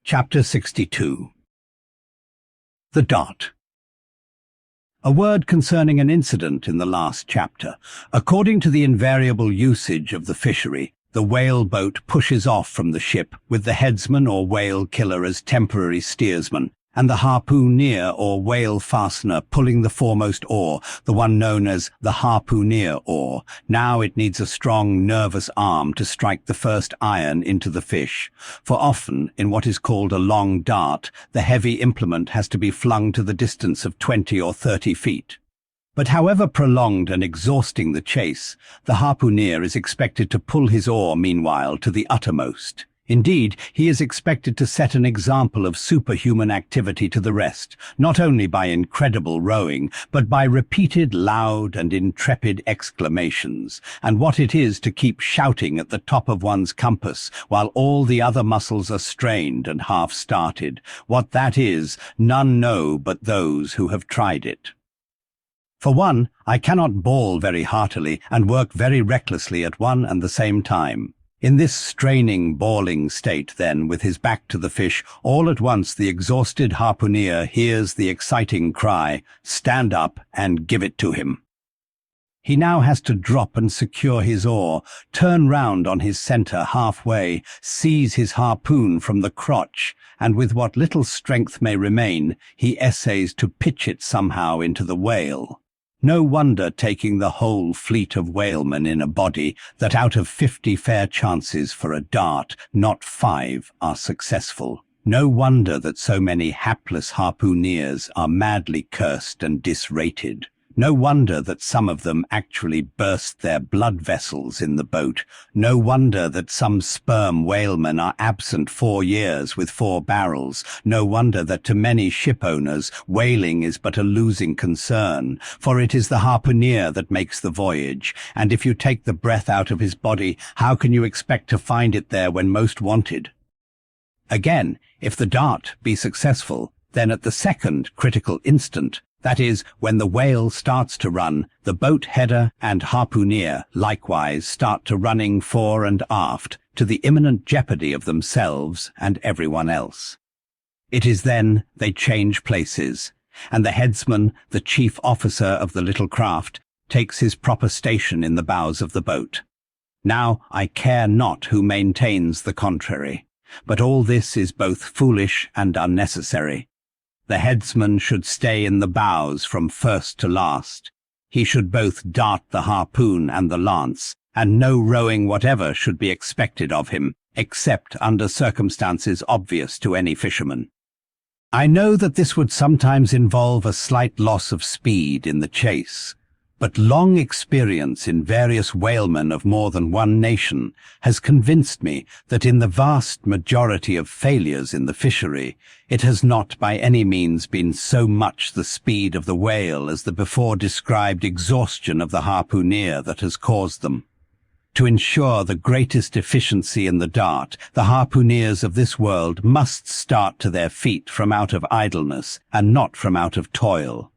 Chapter 62. The Dart. A word concerning an incident in the last chapter. According to the invariable usage of the fishery, the whale boat pushes off from the ship with the headsman or whale killer as temporary steersman, and the harpooner or whale fastener pulling the foremost oar, the one known as the harpooner oar. Now it needs a strong, nervous arm to strike the first iron into the fish, for often, in what is called a long dart, the heavy implement has to be flung to the distance of 20 or 30 feet. But however prolonged and exhausting the chase, the harpooner is expected to pull his oar meanwhile to the uttermost. Indeed, he is expected to set an example of superhuman activity to the rest, not only by incredible rowing, but by repeated loud and intrepid exclamations, and what it is to keep shouting at the top of one's compass while all the other muscles are strained and half-started. What that is, none know but those who have tried it. For one, I cannot bawl very heartily and work very recklessly at one and the same time. In this straining, bawling state, then, with his back to the fish, all at once the exhausted harpooner hears the exciting cry, "Stand up and give it to him." He now has to drop and secure his oar, turn round on his centre halfway, seize his harpoon from the crotch, and with what little strength may remain, he essays to pitch it somehow into the whale. No wonder, taking the whole fleet of whalemen in a body, that out of 50 fair chances for a dart, not 5 are successful. No wonder that so many hapless harpooneers are madly cursed and disrated. No wonder that some of them actually burst their blood vessels in the boat. No wonder that some sperm whalemen are absent 4 years with 4 barrels. No wonder that to many ship owners whaling is but a losing concern, for it is the harpooner that makes the voyage, and if you take the breath out of his body, how can you expect to find it there when most wanted? Again, if the dart be successful, then at the second critical instant, that is, when the whale starts to run, the boat header and harpooner likewise start to running fore and aft, to the imminent jeopardy of themselves and everyone else. It is then they change places, and the headsman, the chief officer of the little craft, takes his proper station in the bows of the boat. Now I care not who maintains the contrary, but all this is both foolish and unnecessary. The headsman should stay in the bows from first to last. He should both dart the harpoon and the lance, and no rowing whatever should be expected of him, except under circumstances obvious to any fisherman. I know that this would sometimes involve a slight loss of speed in the chase, but long experience in various whalemen of more than one nation has convinced me that in the vast majority of failures in the fishery, it has not by any means been so much the speed of the whale as the before described exhaustion of the harpooner that has caused them. To ensure the greatest efficiency in the dart, the harpooners of this world must start to their feet from out of idleness and not from out of toil.